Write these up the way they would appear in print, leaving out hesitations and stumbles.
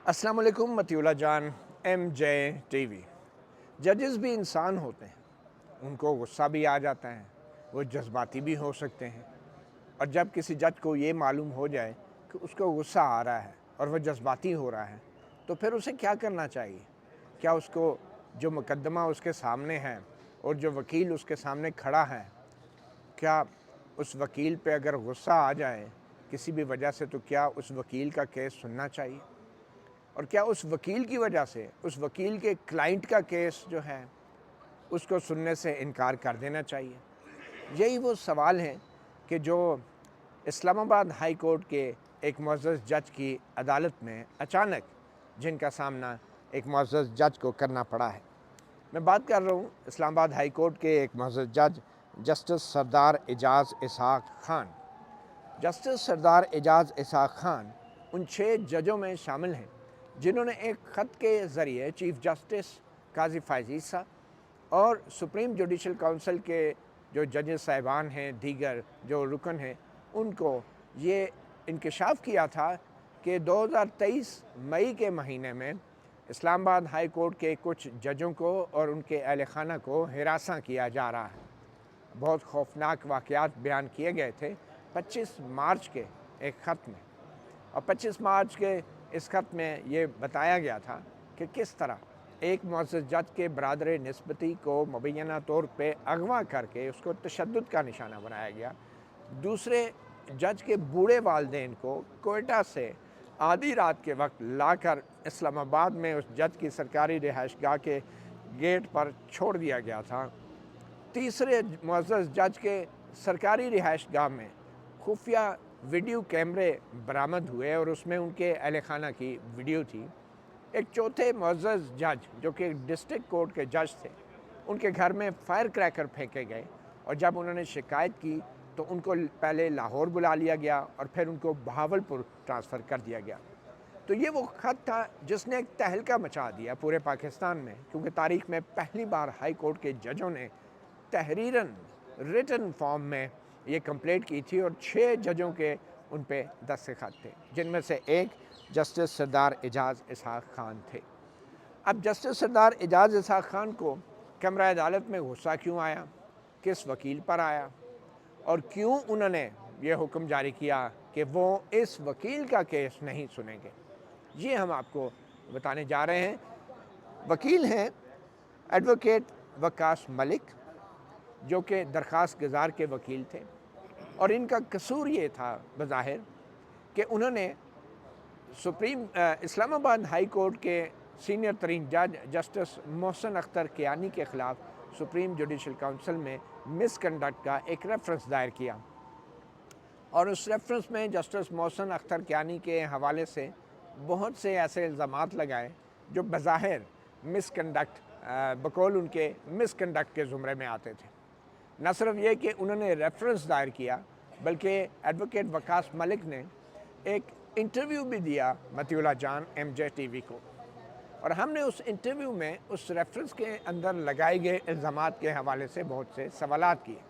अस्सलाम वालेकुम मतियुल्लाह जान MJ टीवी। जजेस भी इंसान होते हैं, उनको गुस्सा भी आ जाता है, वो जज्बाती भी हो सकते हैं। और जब किसी जज को ये मालूम हो जाए कि उसको गुस्सा आ रहा है और वह जज्बाती हो रहा है, तो फिर उसे क्या करना चाहिए? क्या उसको जो मुकदमा उसके सामने है और जो वकील उसके सामने खड़ा है, क्या उस वकील पे अगर गुस्सा आ जाए किसी भी वजह से, तो क्या उस वकील का केस सुनना चाहिए? और क्या उस वकील की वजह से उस वकील के क्लाइंट का केस जो है उसको सुनने से इनकार कर देना चाहिए? यही वो सवाल हैं कि जो इस्लामाबाद हाई कोर्ट के एक मुअज़्ज़ज़ जज की अदालत में अचानक जिनका सामना एक मुअज़्ज़ज़ जज को करना पड़ा है। मैं बात कर रहा हूँ इस्लामाबाद हाई कोर्ट के एक मुअज़्ज़ज़ जज जस्टिस सरदार एजाज़ इसहाक़ ख़ान। जस्टिस सरदार एजाज़ इसहाक़ ख़ान उन 6 जजों में शामिल हैं जिन्होंने एक ख़त के ज़रिए चीफ़ जस्टिस काज़ी फ़ायज़ ईसा और सुप्रीम जुडिशल काउंसिल के जो जजेस साहिबान हैं, दीगर जो रुकन हैं, उनको ये इंकशाफ किया था कि 2023 मई के महीने में इस्लामाबाद हाई कोर्ट के कुछ जजों को और उनके अहल खाना को हिरासा किया जा रहा है। बहुत खौफनाक वाक़यात बयान किए गए थे 25 मार्च के एक ख़त में। और 25 मार्च के इस ख़त में ये बताया गया था कि किस तरह एक मुअज़्ज़ज़ जज के बरादर निस्बती को मुबैना तौर पे अगवा करके उसको तशद्दुद का निशाना बनाया गया। दूसरे जज के बूढ़े वालिदैन को कोयटा से आधी रात के वक्त लाकर इस्लामाबाद में उस जज की सरकारी रिहाइशगाह के गेट पर छोड़ दिया गया था। तीसरे मुअज़्ज़ज़ जज के सरकारी रिहाइशगाह में खुफिया वीडियो कैमरे बरामद हुए और उसमें उनके अहल खाना की वीडियो थी। एक चौथे मुअज़्ज़ज़ जज जो कि डिस्ट्रिक्ट कोर्ट के जज थे, उनके घर में फायर क्रैकर फेंके गए और जब उन्होंने शिकायत की तो उनको पहले लाहौर बुला लिया गया और फिर उनको बहावलपुर ट्रांसफ़र कर दिया गया। तो ये वो ख़त था जिसने एक तहलका मचा दिया पूरे पाकिस्तान में, क्योंकि तारीख़ में पहली बार हाई कोर्ट के जजों ने तहरीरन रिटन फॉर्म में ये कंप्लेंट की थी और 6 जजों के उन पे दस्तखत थे, जिनमें से एक जस्टिस सरदार एजाज़ इसहाक़ ख़ान थे। अब जस्टिस सरदार एजाज़ इसहाक़ ख़ान को कमरा अदालत में गुस्सा क्यों आया, किस वकील पर आया और क्यों उन्होंने ये हुक्म जारी किया कि वो इस वकील का केस नहीं सुनेंगे, ये हम आपको बताने जा रहे हैं। वकील हैं एडवोकेट वकास मलिक, जो कि दरख्वास्त गुज़ार के वकील थे, और इनका कसूर ये था बज़ाहिर कि उन्होंने इस्लामाबाद हाई कोर्ट के सीनियर तरीन जज जस्टिस मोहसिन अख्तर कियानी के ख़िलाफ़ सुप्रीम जुडिशल काउंसिल में मिसकंडक्ट का एक रेफरेंस दायर किया और उस रेफरेंस में जस्टिस मोहसिन अख्तर कियानी के हवाले से बहुत से ऐसे इल्ज़ामात लगाए जो बज़ाहिर मिसकंडक्ट बकौल उनके मिसकंडक्ट के ज़ुमरे में आते थे। न सिर्फ ये कि उन्होंने रेफरेंस दायर किया, बल्कि एडवोकेट वकास मलिक ने एक इंटरव्यू भी दिया मतियुल्लाह जान MJ टीवी को, और हमने उस इंटरव्यू में उस रेफरेंस के अंदर लगाए गए इल्ज़ामात के हवाले से बहुत से सवालात किए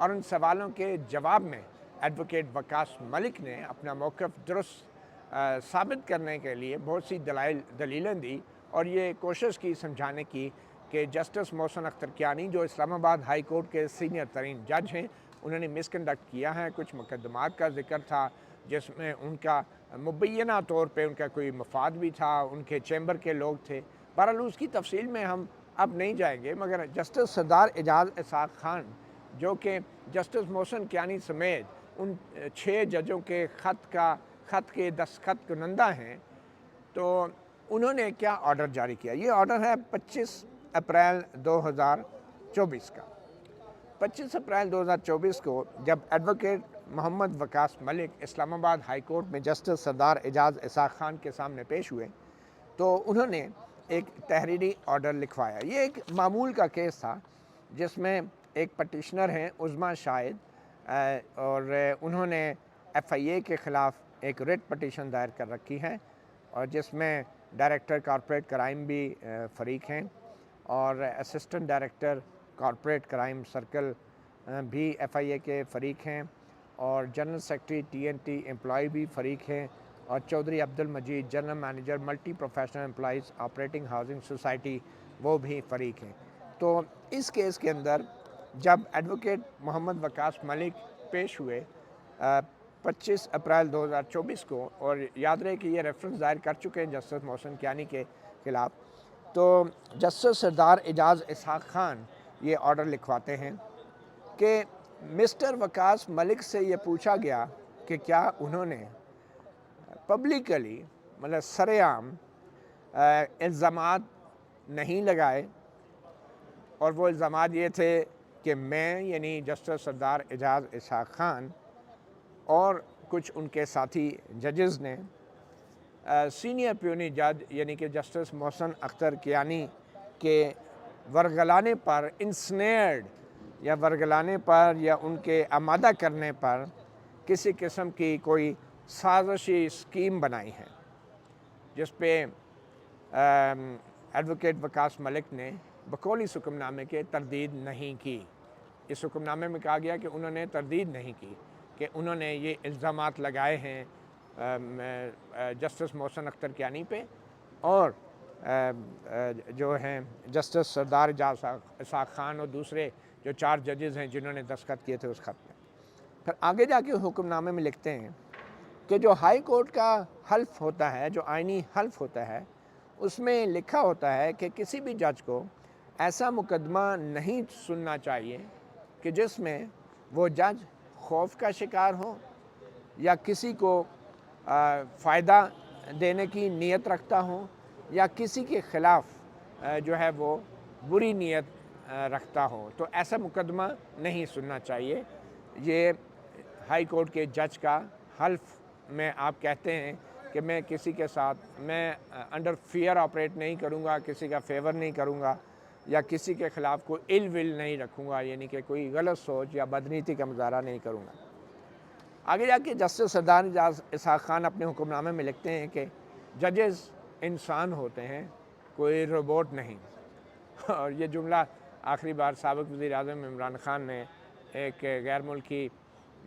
और उन सवालों के जवाब में एडवोकेट वकास मलिक ने अपना मौक़िफ़ दुरुस्त साबित करने के लिए बहुत सी दलीलें दी और ये कोशिश की समझाने की कि जस्टिस मोहसिन अख्तर कियानी जो इस्लामाबाद हाई कोर्ट के सीनियर तरीन जज हैं, उन्होंने मिसकंडक्ट किया है। कुछ मुकदमात का ज़िक्र था जिसमें उनका मुबैना तौर पे उनका कोई मफाद भी था, उनके चैम्बर के लोग थे। बहरहाल उसकी तफसील में हम अब नहीं जाएंगे, मगर जस्टिस सरदार एजाज़ इसहाक़ ख़ान जो कि जस्टिस मोहसिन कियानी समेत उन 6 जजों के ख़त के दस्तखत कुनंदा हैं, तो उन्होंने क्या ऑर्डर जारी किया। ये ऑर्डर है 25 अप्रैल 2024 का। 25 अप्रैल 2024 को जब advocate Mohammad Waqas Malik Islamabad high court में जस्टिस सरदार एजाज़ इसहाक़ ख़ान के सामने पेश हुए, तो उन्होंने एक तहरीरी ऑर्डर लिखवाया। ये एक मामूल का केस था जिसमें एक पटिशनर हैं उज़्मा शाहिद, और उन्होंने FIA के ख़िलाफ़ एक रिट पटिशन दायर कर रखी है और जिसमें डायरेक्टर कॉर्पोरेट क्राइम भी फ़रीक हैं और assistant director corporate crime circle भी FIA के फ़रीक हैं और जनरल सेक्रेटरी TNT एम्प्लॉय भी फ़रीक हैं और Chaudhary Abdul Majeed general manager multi professional employees operating housing society, वो भी फ़रीक हैं। तो इस केस के अंदर जब एडवोकेट मोहम्मद वकास मलिक पेश हुए 25 अप्रैल 2024 को, और याद रहे कि ये रेफरेंस दायर कर चुके हैं जस्टिस मोहसिन कियानी के ख़िलाफ़, तो जस्टिस सरदार एजाज़ इसहाक़ खान ये ऑर्डर लिखवाते हैं कि मिस्टर वकास मलिक से ये पूछा गया कि क्या उन्होंने पब्लिकली, मतलब सरेआम इल्ज़ामात नहीं लगाए, और वो इल्ज़ामात ये थे कि मैं यानी जस्टिस सरदार एजाज़ इसहाक़ खान और कुछ उनके साथी जजेस ने सीनियर प्यूनी जज यानी कि जस्टिस मोहसिन अख्तर कियानी के वरगलाने पर, इंस्नेयर्ड या वरगलाने पर या उनके आमादा करने पर किसी किस्म की कोई साजिशी स्कीम बनाई है, जिस पे एडवोकेट वकास मलिक ने बकौली हुक्मनामे के तरदीद नहीं की। इस हुक्मनामे में कहा गया कि उन्होंने तरदीद नहीं की कि उन्होंने ये इल्ज़ामात लगाए हैं जस्टिस मोहसिन अख्तर कियानी पे और जो हैं जस्टिस सरदार एजाज़ इसहाक़ खान और दूसरे जो 4 जजेस हैं जिन्होंने दस्तखत किए थे उस खत में। फिर आगे जाके हुक्मनामे में लिखते हैं कि जो हाई कोर्ट का हल्फ होता है, जो आइनी हल्फ होता है, उसमें लिखा होता है कि किसी भी जज को ऐसा मुकदमा नहीं सुनना चाहिए कि जिसमें वो जज खौफ का शिकार हो या किसी को फ़ायदा देने की नीयत रखता हो या किसी के ख़िलाफ़ जो है वो बुरी नीयत रखता हो, तो ऐसा मुकदमा नहीं सुनना चाहिए। ये हाई कोर्ट के जज का हल्फ में आप कहते हैं कि मैं किसी के साथ, मैं अंडर फियर ऑपरेट नहीं करूँगा, किसी का फेवर नहीं करूँगा या किसी के ख़िलाफ़ कोई इल विल नहीं रखूँगा, यानी कि कोई गलत सोच या बदनीति का मुजाहरा नहीं करूँगा। आगे जाके जस्टिस सरदार एजाज़ इसहाक़ खान अपने हुक्मनामे में लिखते हैं कि जजेस इंसान होते हैं, कोई रोबोट नहीं। और ये जुमला आखिरी बार साबिक़ वज़ीर-ए-आज़म इमरान खान ने एक गैर मुल्की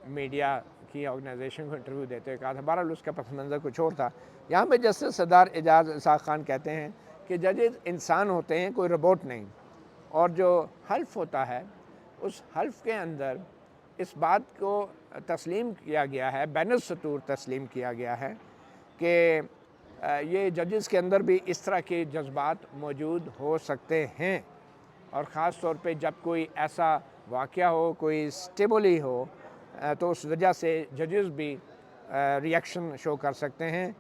मीडिया की ऑर्गेनाइजेशन को इंटरव्यू देते हुए कहा था। बहरहाल उसका पस मंज़र कुछ और था। यहाँ पे जस्टिस सरदार एजाज़ इसहाक़ खान कहते हैं कि जजेस इंसान होते हैं, कोई रोबोट नहीं। और जो हल्फ होता है, उस हल्फ के अंदर इस बात को तस्लीम किया गया है, बैनसतूर तस्लीम किया गया है कि ये जजेस के अंदर भी इस तरह के जज्बात मौजूद हो सकते हैं, और ख़ास तौर पे जब कोई ऐसा वाक़या हो, कोई स्टिमुली हो, तो उस वजह से जजेस भी रिएक्शन शो कर सकते हैं।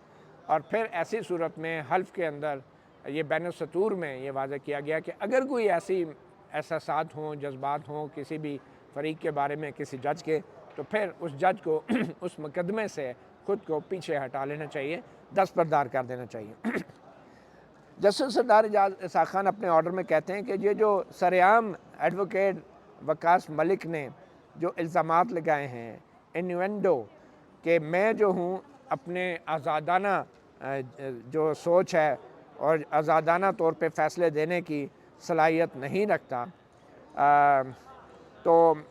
और फिर ऐसी सूरत में हल्फ के अंदर ये बैनसतूर में ये वाज़ह किया गया कि अगर कोई ऐसी एहसासात हों, जज्बात हों किसी भी फ़रीक के बारे में, किसी जज के, तो फिर उस जज को उस मुकदमे से ख़ुद को पीछे हटा लेना चाहिए, दस्तबरदार कर देना चाहिए। जस्टिस सरदार एजाज़ इसहाक़ खान अपने ऑर्डर में कहते हैं कि ये जो सरेआम एडवोकेट वकास मलिक ने जो इल्ज़ामात लगाए हैं इन्वेंडो कि मैं जो हूँ अपने आज़ादाना जो सोच है और आज़ादाना तौर पे फ़ैसले देने की सलाहियत नहीं रखता, तो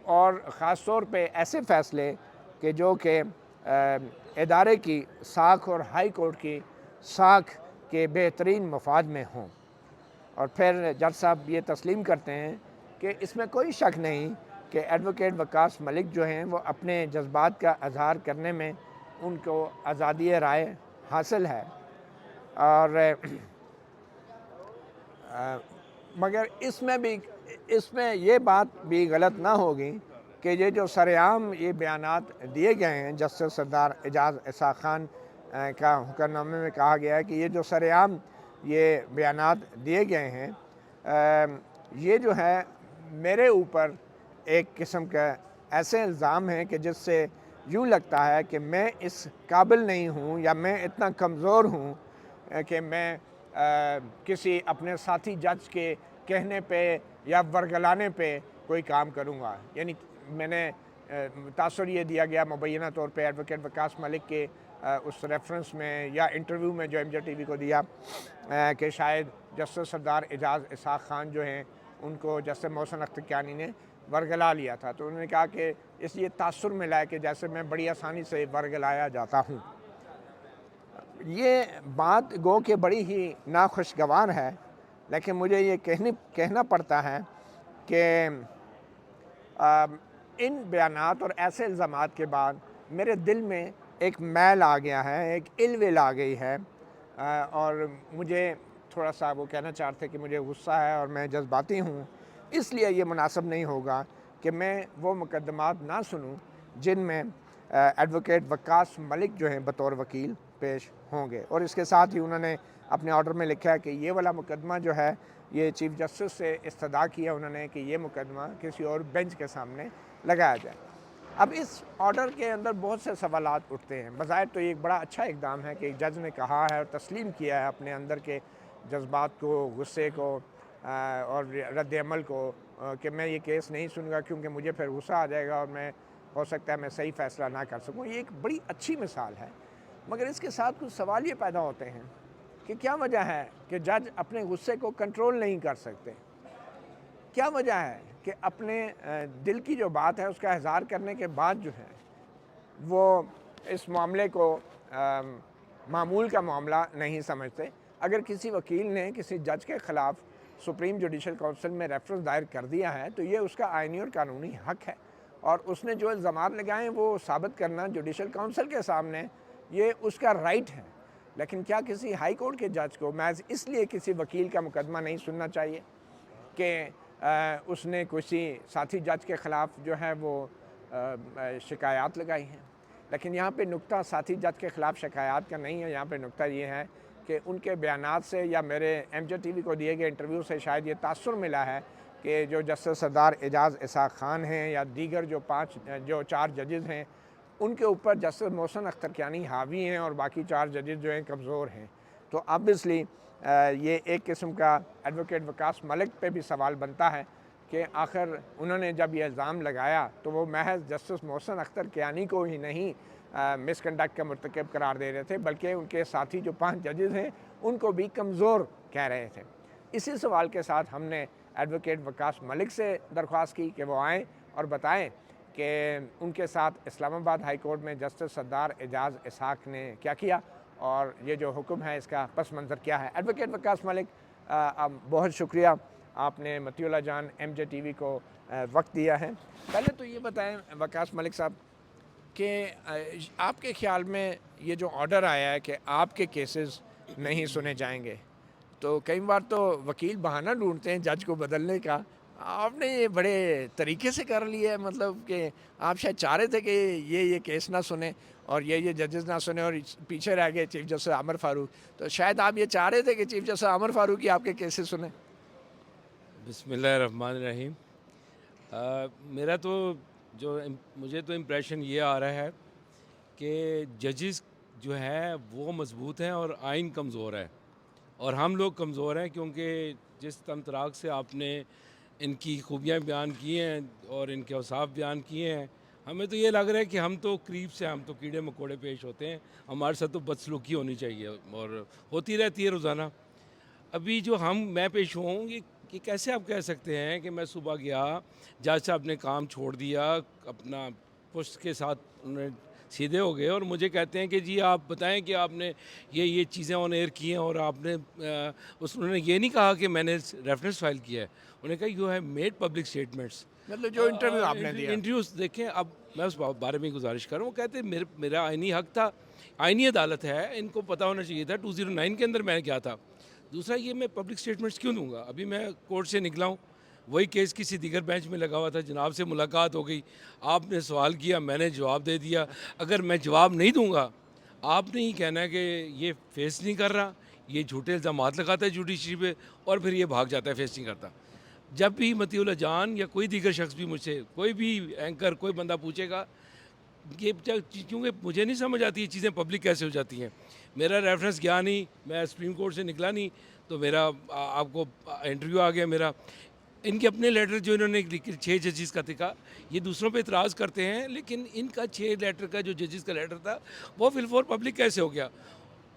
और ख़ास तौर पे ऐसे फ़ैसले कि जो कि इदारे की साख और हाई कोर्ट की साख के बेहतरीन मफाद में हों। और फिर जज साहब ये तस्लीम करते हैं कि इसमें कोई शक नहीं कि एडवोकेट वकास मलिक जो हैं वो अपने जज्बात का इज़हार करने में उनको आज़ादी राय हासिल है। और मगर इसमें ये बात भी गलत ना होगी कि ये जो सरेआम ये बयानात दिए गए हैं, जस्टिस सरदार एजाज़ इसहाक़ खान का हुक्मनामे में कहा गया है कि ये जो सरेआम ये बयानात दिए गए हैं, ये जो है मेरे ऊपर एक किस्म का ऐसे इल्ज़ाम है कि जिससे यूँ लगता है कि मैं इस काबिल नहीं हूँ या मैं इतना कमज़ोर हूँ कि मैं किसी अपने साथी जज के कहने पे या वरगलाने पे कोई काम करूँगा। यानी मैंने तासुर ये दिया गया मुबैना तौर पे एडवोकेट वकास मलिक के उस रेफरेंस में या इंटरव्यू में जो MJ TV को दिया कि शायद जस्टिस सरदार एजाज़ इसहाक़ खान जो हैं उनको जस्टिस मोहसिन अख्तर कियानी ने वर्गला लिया था। तो उन्होंने कहा कि इसलिए तासुर मिला है कि जैसे मैं बड़ी आसानी से वर्गलाया जाता हूँ। ये बात गो के बड़ी ही नाखुशगवार है, लेकिन मुझे ये कहना पड़ता है कि इन बयानात और ऐसे इल्ज़ामात के बाद मेरे दिल में एक मैल आ गया है, एक इलविल आ गई है, और मुझे थोड़ा सा वो कहना चाहते कि मुझे गुस्सा है और मैं जज्बाती हूँ। इसलिए ये मुनासिब नहीं होगा कि मैं वो मुकदमात ना सुनूँ जिनमें एडवोकेट वक्कास मलिक जो हैं बतौर वकील पेश होंगे। और इसके साथ ही उन्होंने अपने ऑर्डर में लिखा है कि ये वाला मुकदमा जो है ये चीफ जस्टिस से इस्तदा किया उन्होंने कि ये मुकदमा किसी और बेंच के सामने लगाया जाए। अब इस ऑर्डर के अंदर बहुत से सवालात उठते हैं। बज़ाहिर तो ये एक बड़ा अच्छा इक़दाम है कि जज ने कहा है और तस्लीम किया है अपने अंदर के जज्बात को, गुस्से को और रद्द अमल को, कि मैं ये केस नहीं सुनूंगा क्योंकि मुझे फिर गुस्सा आ जाएगा और मैं हो सकता है मैं सही फ़ैसला ना कर सकूं। ये एक बड़ी अच्छी मिसाल है, मगर इसके साथ कुछ सवाल ये पैदा होते हैं कि क्या वजह है कि जज अपने गुस्से को कंट्रोल नहीं कर सकते? क्या वजह है कि अपने दिल की जो बात है उसका इज़हार करने के बाद जो है वो इस मामले को मामूल का मामला नहीं समझते? अगर किसी वकील ने किसी जज के ख़िलाफ़ सुप्रीम जुडिशल काउंसिल में रेफरेंस दायर कर दिया है तो ये उसका आइनी और कानूनी हक़ है, और उसने जो इल्ज़ामात लगाए वो साबित करना जुडिशल काउंसिल के सामने ये उसका राइट है। लेकिन क्या किसी हाई कोर्ट के जज को महज इसलिए किसी वकील का मुकदमा नहीं सुनना चाहिए कि उसने किसी साथी जज के ख़िलाफ़ जो है वो शिकायत लगाई हैं? लेकिन यहाँ पे नुक्ता साथी जज के ख़िलाफ़ शिकायत का नहीं है, यहाँ पे नुक्ता ये है कि उनके बयानात से या मेरे एमजे टीवी को दिए गए इंटरव्यू से शायद ये तासुर मिला है कि जो जस्टिस सरदार एजाज़ इसाक ख़ान हैं या दीगर जो 4 जजेज़ हैं उनके ऊपर जस्टिस मोहसिन अख्तर कियानी हावी हैं और बाकी 4 जजेज़ जो हैं कमज़ोर हैं। तो ऑब्वियसली ये एक किस्म का एडवोकेट वक्कास मलिक पे भी सवाल बनता है कि आखिर उन्होंने जब ये इल्ज़ाम लगाया तो वो महज जस्टिस मोहसिन अख्तर कियानी को ही नहीं मिसकंडक्ट का मुर्तकब करार दे रहे थे, बल्कि उनके साथी जो 5 जजेज़ हैं उनको भी कमज़ोर कह रहे थे। इसी सवाल के साथ हमने एडवोकेट वक्कास मलिक से दरख्वास्त की कि वो आएँ और बताएँ कि उनके साथ इस्लामाबाद हाई कोर्ट में जस्टिस सरदार एजाज़ इसाक ने क्या किया और ये जो हुक्म है इसका पस मंज़र क्या है। एडवोकेट वक्कास मलिक, बहुत शुक्रिया, आपने मतीउल्लाह जान एमजे टीवी को वक्त दिया है। पहले तो ये बताएं वक्कास मलिक साहब कि आपके ख़्याल में ये जो ऑर्डर आया है कि आपके केसेस नहीं सुने जाएंगे, तो कई बार तो वकील बहाना ढूंढते हैं जज को बदलने का, आपने ये बड़े तरीके से कर लिया है, मतलब कि आप शायद चाह रहे थे कि ये केस ना सुने और ये जजेस ना सुने और पीछे रह गए चीफ जस्टिस आमिर फ़ारूक। तो शायद आप ये चाह रहे थे कि चीफ जस्टिस आमिर फ़ारूक ही आपके केसेस सुने। बिस्मिल्लाहिर्रहमानिर्रहीम। मेरा तो मुझे तो इम्प्रेशन ये आ रहा है कि जजेस जो हैं वो मज़बूत हैं और आइन कमज़ोर है और हम लोग कमज़ोर हैं, क्योंकि जिस तमतराक से आपने इनकी खूबियाँ बयान की हैं और इनके औसाफ बयान किए हैं, हमें तो ये लग रहा है कि हम तो करीब से हम तो कीड़े मकोड़े पेश होते हैं, हमारे साथ तो बदसलूकी होनी चाहिए और होती रहती है रोज़ाना। अभी जो मैं पेश हूँ कि कैसे आप कह सकते हैं कि मैं सुबह गया, जज साहब ने काम छोड़ दिया, अपना पुष्ट के साथ उन्होंने सीधे हो गए और मुझे कहते हैं कि जी आप बताएं कि आपने ये चीज़ें ऑन एयर की हैं और आपने उन्होंने ये नहीं कहा कि मैंने रेफरेंस फाइल किया है, उन्होंने कहा you have made public statements. मतलब जो इंटरव्यू आपने दिया, इंटरव्यूज देखें। अब मैं उस बारे में गुजारिश कर रहा हूँ, वो कहते हैं मेरा आइनी हक था, आइनी अदालत है, इनको पता होना चाहिए था 2009 के अंदर मैं क्या था। दूसरा ये मैं पब्लिक स्टेटमेंट्स क्यों दूंगा? अभी मैं कोर्ट से निकला हूँ, वही केस किसी दीगर बेंच में लगा हुआ था, जनाब से मुलाकात हो गई, आपने सवाल किया, मैंने जवाब दे दिया। अगर मैं जवाब नहीं दूंगा, आपने ही कहना है कि ये फेस नहीं कर रहा, ये झूठे इल्ज़ामात लगाता है जुडिशरी पे और फिर ये भाग जाता है, फेस नहीं करता। जब भी मतीउल्लाह जान या कोई दीगर शख्स भी मुझसे, कोई भी एंकर, कोई बंदा पूछेगा ये क्योंकि मुझे नहीं समझ आती ये चीज़ें पब्लिक कैसे हो जाती हैं। मेरा रेफरेंस गया नहीं, मैं सुप्रीम कोर्ट से निकला नहीं, तो मेरा आपको इंटरव्यू आ गया मेरा। इनके अपने लेटर जो इन्होंने 6 जजेस का लिखा, ये दूसरों पे इतराज़ करते हैं, लेकिन इनका 6 लेटर का जो जजेस का लेटर था वो फिलफोर पब्लिक कैसे हो गया?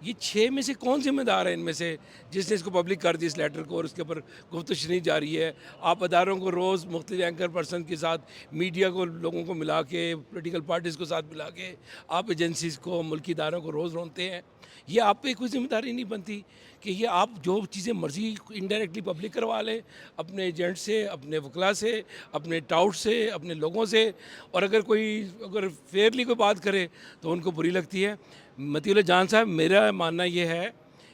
ये 6 में से कौन जिम्मेदार है इनमें से जिसने इसको पब्लिक कर दी इस लेटर को और उसके ऊपर गुफ्तशुनी जारी है। आप अदारों को रोज़ मुख्तलिफ एंकर पर्सन के साथ, मीडिया को, लोगों को मिला के, पोलिटिकल पार्टीज़ को साथ मिला के आप एजेंसीज़ को, मुल्की इदारों को रोज़ रोनते हैं। ये आप पे कोई जिम्मेदारी नहीं बनती कि ये आप जो चीज़ें मर्जी इनडायरेक्टली पब्लिक करवा लें अपने एजेंट से, अपने वकला से, अपने टाउट से, अपने लोगों से, और अगर फेयरली कोई बात करे तो उनको बुरी लगती है। मतीउल्लाह जान साहब, मेरा मानना ये है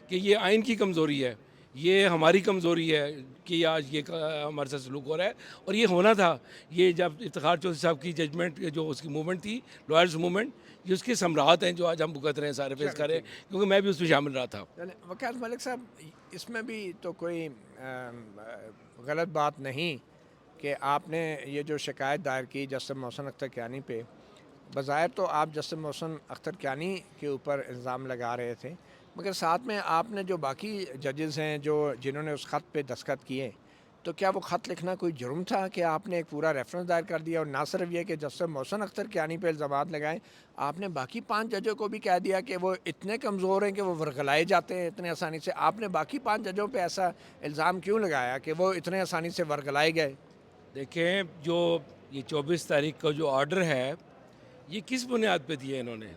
कि ये आइन की कमज़ोरी है, ये हमारी कमज़ोरी है कि आज ये हमारे साथ सलूक हो रहा है, और ये होना था। ये जब इफ्तिखार चौधरी साहब की जजमेंट, जो उसकी मूवमेंट थी, लॉयर्स मूवमेंट, ये उसके सम्राट हैं जो आज हम भुगत रहे हैं, सारे फेस कर रहे हैं, क्योंकि मैं भी उसमें शामिल रहा था। वकास मलिक साहब, इसमें भी तो कोई गलत बात नहीं कि आपने ये जो शिकायत दायर की जस्टिस मोहसिन अख्तर कियानी पे, बज़ाहिर तो आप जस्टिस मोहसिन अख्तर कियानी के ऊपर इल्ज़ाम लगा रहे थे, मगर साथ में आपने जो बाकी जजेज़ हैं जिन्होंने उस ख़त पे दस्तखत किए, तो क्या वो ख़त लिखना कोई जुर्म था कि आपने एक पूरा रेफरेंस दायर कर दिया? और ना सिर्फ ये कि जस्टिस मोहसिन अख्तर कियानी पे इल्ज़ामात लगाए, आपने बाकी 5 जजों को भी कह दिया कि वो इतने कमज़ोर हैं कि वो वरगलाए जाते हैं इतने आसानी से। आपने बाकी 5 जजों पे ऐसा इल्ज़ाम क्यों लगाया कि वो इतने आसानी से वरगलाए गए? देखें, जो ये 24 तारीख का जो ऑर्डर है, ये किस बुनियाद पे दिया इन्होंने?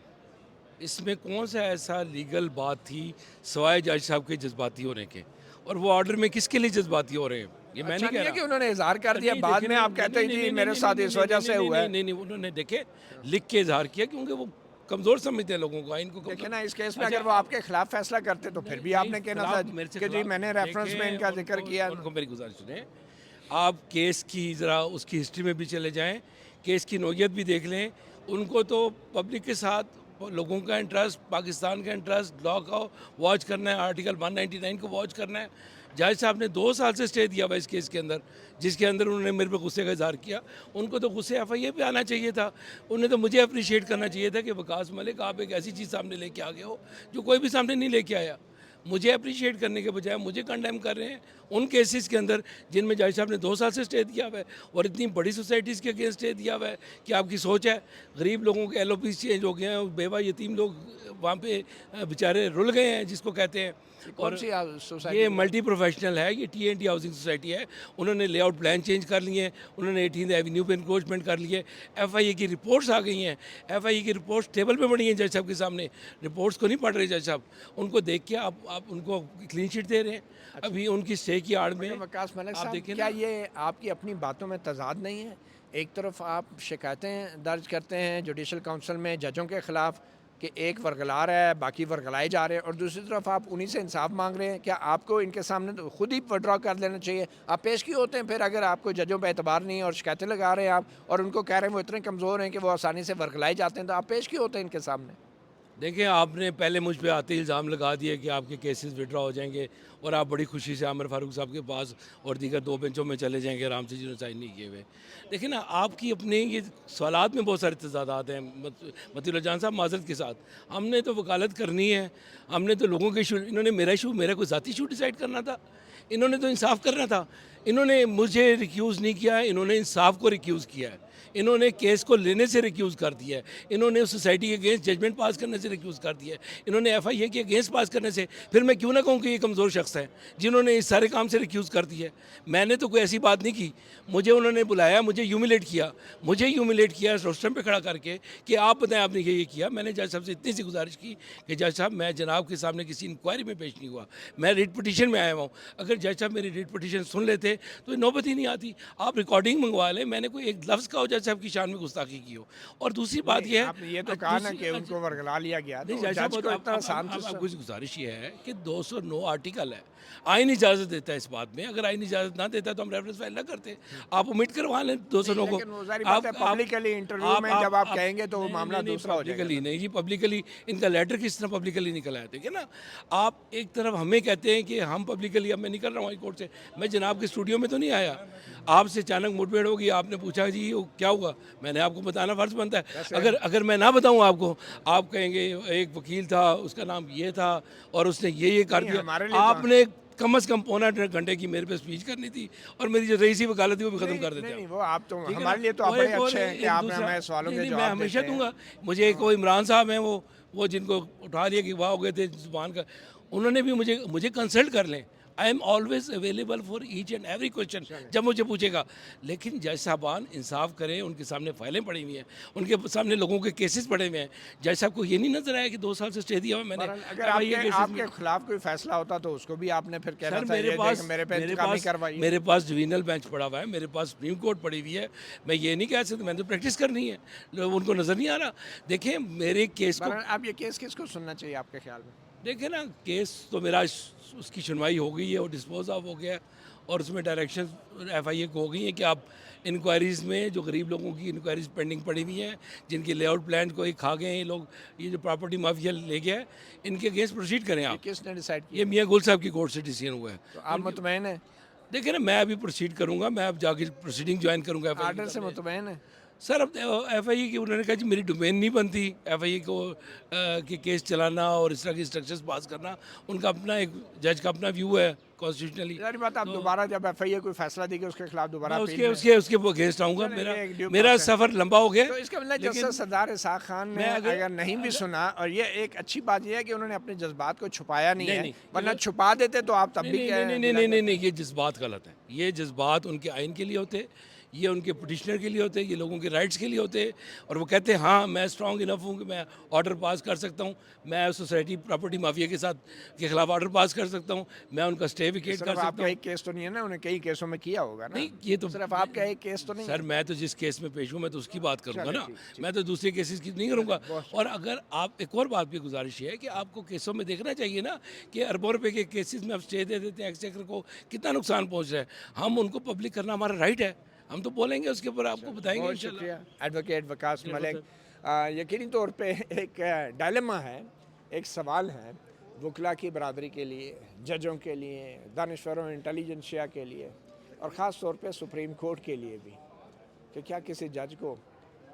इसमें कौन सा ऐसा लीगल बात थी सिवाय जज साहब के जज्बाती होने के? और वो ऑर्डर में किसके लिए जज्बाती हो रहे हैं? ये मैं नहीं कह रहा कि उन्होंने इजहार कर दिया, नहीं, बाद देखिए, में आप कहते हैं जी मेरे साथ इस वजह से हुआ है। नहीं, उन्होंने देखे लिख के इजहार किया, क्योंकि वो कमज़ोर समझते हैं लोगों को, आइन को देखिए कमज़ोर। ना, इस केस में अच्छा, अगर वो आपके खिलाफ फैसला करते तो फिर भी आपने कहना था कि जी मैंने रेफरेंस में इनका जिक्र किया। उनको मेरी गुजारिश सुने, आप केस की ज़रा उसकी हिस्ट्री में भी चले जाएं, केस की नोयत भी देख लें। उनको तो पब्लिक के साथ, लोगों का इंटरेस्ट, पाकिस्तान का इंटरेस्ट, लॉ का वॉच करना है, आर्टिकल 199 को वॉच करना है। जज साहब ने 2 साल से स्टे दिया हुआ इस केस के अंदर, जिसके अंदर उन्होंने मेरे पे गुस्से का इजहार किया। उनको तो गुस्से FIA पे आना चाहिए था। उन्हें तो मुझे अप्रिशिएट करना चाहिए था कि वकास मलिक, आप एक ऐसी चीज़ सामने लेके आ गए हो जो कोई भी सामने नहीं लेके आया। मुझे अप्रिशिएट करने के बजाय मुझे कंडेम कर रहे हैं उन केसेस के अंदर जिनमें जज साहब ने 2 साल से स्टे दिया हुआ है, और इतनी बड़ी सोसाइटीज़ के अगेंस्ट स्टे दिया हुआ है कि आपकी सोच है। गरीब लोगों के LOPs चेंज हो गए हैं, बेवा यतीम लोग वहाँ पे बेचारे रुल गए हैं, जिसको कहते हैं। और ये मल्टी प्रोफेशनल है, ये TNT हाउसिंग सोसाइटी है। उन्होंने लेआउट प्लान चेंज कर लिए हैं, उन्होंने 18th एवेन्यू पे इंक्रोचमेंट कर लिए। FIA की रिपोर्ट्स आ गई हैं, FIA की रिपोर्ट्स टेबल पे पड़ी हैं जज साहब के सामने। रिपोर्ट्स को नहीं पढ़ रहे जज साहब, उनको देख के आप उनको क्लीन चिट दे रहे हैं। अभी उनकी स्टे की आड़ में वकास मलिक आप साहब, देखें क्या ना, ये आपकी अपनी बातों में तजाद नहीं है? एक तरफ आप शिकायतें दर्ज करते हैं जुडिशल काउंसिल में जजों के ख़िलाफ़ कि एक वरगला रहा है, बाकी वरगलाए जा रहे हैं, और दूसरी तरफ आप उन्हीं से इंसाफ मांग रहे हैं। क्या आपको इनके सामने तो खुद ही विड्रॉ कर लेना चाहिए? आप पेश क्यों होते हैं फिर, अगर आपको जजों पर एतबार नहीं है और शिकायतें लगा रहे हैं आप, और उनको कह रहे हैं वो इतने कमज़ोर हैं कि वो आसानी से वरगलाए जाते हैं, तो आप पेश क्यों होते हैं इनके सामने? देखिए, आपने पहले मुझ पे आते ही इल्ज़ाम लगा दिए कि आपके केसेस विड्रॉ हो जाएंगे, और आप बड़ी खुशी से आमिर फारूक साहब के पास और दीगर 2 बेंचों में चले जाएंगे आराम से, जिन्होंने साइन नहीं किए हुए। देखिए ना, आपकी अपने ये सवालात में बहुत सारे तजादात हैं मतीउल्लाह जान साहब, माजरत के साथ। हमने तो वकालत करनी है, हमने तो लोगों के इशू, इन्होंने मेरा कोई ज़ाती इशू डिसाइड करना था, इन्होंने तो इंसाफ करना था। इन्होंने मुझे रिक्यूज़ नहीं किया है, इन्होंने इंसाफ को रिक्यूज़ किया है। इन्होंने केस को लेने से रिक्यूज़ कर दिया है, इन्होंने उस सोसाइटी के अगेंस्ट जजमेंट पास करने से रिक्यूज़ कर दिया है, इन्होंने FIA के अगेंस्ट पास करने से। फिर मैं क्यों ना कहूँ कि ये कमज़ोर शख्स हैं जिन्होंने इस सारे काम से रिक्यूज़ कर दिया है। मैंने तो कोई ऐसी बात नहीं की, मुझे उन्होंने बुलाया, मुझे ह्यूमिलेट किया इस रोस्टम पे खड़ा करके कि आप बताएं आपने ये किया। मैंने जज साहब से इतनी सी गुजारिश की कि जज साहब, मैं जनाब के सामने किसी इंक्वायरी में पेश नहीं हुआ, मैं रिट पिटीशन में आया हुआ हूँ। अगर जज साहब मेरी रिट पिटीशन सुन लेते तो नौबत ही नहीं आती। आप रिकॉर्डिंग मंगवा लें, मैंने कोई एक लफ्ज़ का हो जज साहब की शान में गुस्ताखी की हो। और दूसरी बात यह है, आपने ये तो कहा ना कि उनको वरगला लिया गया, नहीं तो जज साहब, जज को इतना आसान आपको गुजारिश ये है कि 209 आर्टिकल है, आइन इजाज़त देता है इस बात में। अगर आइन इजाज़त ना देता तो हम रेफरेंस फाइल ना करते। आप उम्मीद करवा लें 209 को। पब्लिकली इंटरव्यू में जब आप कहेंगे तो वो मामला दूसरा हो जाएगा। पब्लिकली नहीं जी, पब्लिकली इनका लेटर किस तरह पब्लिकली निकल आया? देखिए ना, आप एक तरफ हमें कहते हैं कि हम पब्लिकली, अब मैं निकल रहा हूँ हाई कोर्ट से, मैं जनाब के स्टूडियो में तो नहीं आया, आपसे अचानक मुठभेड़ होगी, आपने पूछा जी वो क्या हुआ, मैंने आपको बताना फ़र्ज़ बनता है। अगर मैं ना बताऊँ आपको, आप कहेंगे एक वकील था, उसका नाम ये था और उसने ये कर दिया। आपने कम से कम पौना डेढ़ घंटे की मेरे पे स्पीच करनी थी और मेरी जो रही सी वकालत थी वो भी ख़त्म कर देते नहीं, आप। नहीं, वो आप तो ठीक है हमारे ना? लिए तो आप वो बड़े एक और अच्छे हैं कि एक आपने दूसरा हमें सवालों नहीं, के नहीं, मैं जवाब हमेशा देते हैं। दूंगा। मुझे एक वो इमरान साहब हैं, वो जिनको उठा लिया कि वाह हो गए थे जुबान का, उन्होंने भी मुझे मुझे कंसल्ट कर लें। I am always available for each and every question जब मुझे पूछेगा। लेकिन जज साहबान इंसाफ करें, उनके सामने फाइलें पड़ी हुई हैं, उनके सामने लोगों के केसेस पड़े हुए हैं। जज साहब को ये नहीं नजर आया कि 2 साल से स्टे दिया हुआ मैंने बहरहाल अगर FIA आपके केसेस में। आपके खिलाफ कोई फैसला होता तो उसको भी आपने फिर कहना सर था ये देख मेरे पे इंतकामी कार्रवाई है। मेरे पास डिवीजनल बेंच पड़ा हुआ है, मेरे पास सुप्रीम कोर्ट पड़ी हुई है। मैं ये नहीं कह सकता, मैंने तो प्रैक्टिस करनी है। उनको नज़र नहीं आ रहा। देखिए मेरे केस को, बहरहाल अब ये केस किसको सुनना चाहिए आपके ख्याल में? देखिए ना, केस तो मेरा उसकी सुनवाई हो गई है, वो डिस्पोज ऑफ हो गया है और उसमें डायरेक्शन FIA को हो गई है कि आप इंक्वायरीज़ में जो गरीब लोगों की इंक्वायरीज पेंडिंग पड़ी हुई हैं, जिनके लेआउट प्लान को ही खा गए हैं ये लोग, ये जो प्रॉपर्टी माफिया ले गया है, इनके अगेंस्ट प्रोसीड करें ये आप। किसने डिसाइड ये किया? मियाँ गुल साहब की कोर्ट से डिसीजन हुआ है। तो आप मुतमईन हैं? देखिए ना, मैं अभी प्रोसीड करूंगा, मैं अब जाके प्रोसीडिंग ज्वाइन करूंगा FIA आर्डर से मुतमईन हैं? सर अब FIA की उन्होंने कहा जी मेरी डोमेन नहीं बनती FIA को कि केस चलाना और इस तरह की इंस्ट्रक्शंस पास करना। उनका अपना एक जज का अपना व्यू है कॉन्स्टिट्यूशनली। यार बात आप दोबारा जब FIA कोई फैसला देगी उसके खिलाफ दोबारा मैं अपील उसके में- उसके उसके वो अगेंस्ट आऊँगा। चलिए, मेरा ये एक due मेरा process है। सफ़र लंबा हो गया। तो इसका मतलब लेकिन जस्टिस सरदार इसाक खान ने मैं अगर नहीं भी सुना, और ये एक अच्छी बात यह है कि उन्होंने अपने जज्बात को छुपाया नहीं नहीं, है, नहीं, वरना छुपा देते तो आप तब नहीं भी नहीं क्या नहीं नहीं नहीं नहीं नहीं, ये जज्बात गलत है। ये जज्बात उनके आइन के लिए होते, ये उनके पिटिशनर के लिए होते, ये लोगों के राइट्स के लिए होते। और वो कहते हैं हाँ मैं स्ट्रांग इनफ हूँ कि मैं ऑर्डर पास कर सकता हूँ, मैं सोसाइटी प्रॉपर्टी माफिया के साथ के खिलाफ ऑर्डर पास कर सकता हूँ, मैं उनका स्टे विकेट कर सिर्फ सकता आपका हूँ। एक केस तो नहीं है ना, उन्हें कई केसों में किया होगा ना? नहीं, ये तो सिर्फ आपका एक केस तो नहीं सर, है। मैं तो जिस केस में पेश हूँ मैं तो उसकी बात करूंगा चलिए, ना। ठीक। मैं तो दूसरे केसेस की नहीं करूंगा। और अगर आप, एक और बात भी गुजारिश है कि आपको केसों में देखना चाहिए ना कि अरबों रुपए के केसेस में आप स्टे दे देते हैं, एक्सचेकर को कितना नुकसान पहुंच रहा है। हम उनको पब्लिक करना हमारा राइट है, हम तो बोलेंगे उसके ऊपर, आपको बताएंगे बहुत इंशाल्लाह। शुक्रिया एडवोकेट वकास जी, मलिक। यकीनी तौर पे एक डायलेमा है, एक सवाल है वकला की बरादरी के लिए, जजों के लिए, दानिश्वरों इंटेलिजेंसिया के लिए, और ख़ास तौर पे सुप्रीम कोर्ट के लिए भी, कि क्या किसी जज को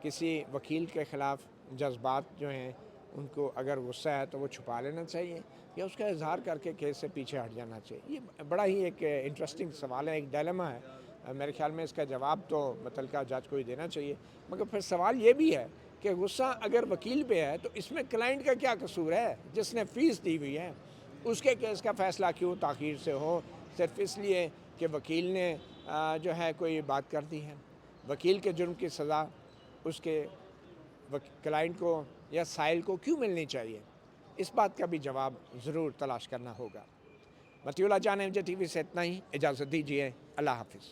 किसी वकील के ख़िलाफ़ जज्बात जो हैं उनको अगर गुस्सा है तो वो छुपा लेना चाहिए या उसका इजहार करके केस से पीछे हट जाना चाहिए। ये बड़ा ही एक इंटरेस्टिंग सवाल है, एक डायलेमा है। मेरे ख्याल में इसका जवाब तो मुतल्लिका जज को ही देना चाहिए। मगर फिर सवाल ये भी है कि गुस्सा अगर वकील पे है तो इसमें क्लाइंट का क्या कसूर है, जिसने फ़ीस दी हुई है उसके केस का फ़ैसला क्यों ताख़ीर से हो, सिर्फ इसलिए कि वकील ने जो है कोई बात कर दी है। वकील के जुर्म की सज़ा उसके क्लाइंट को या साइल को क्यों मिलनी चाहिए, इस बात का भी जवाब ज़रूर तलाश करना होगा। मतीउल्लाह जान MJ TV से इतना ही, इजाज़त दीजिए, अल्लाह हाफ़िज़।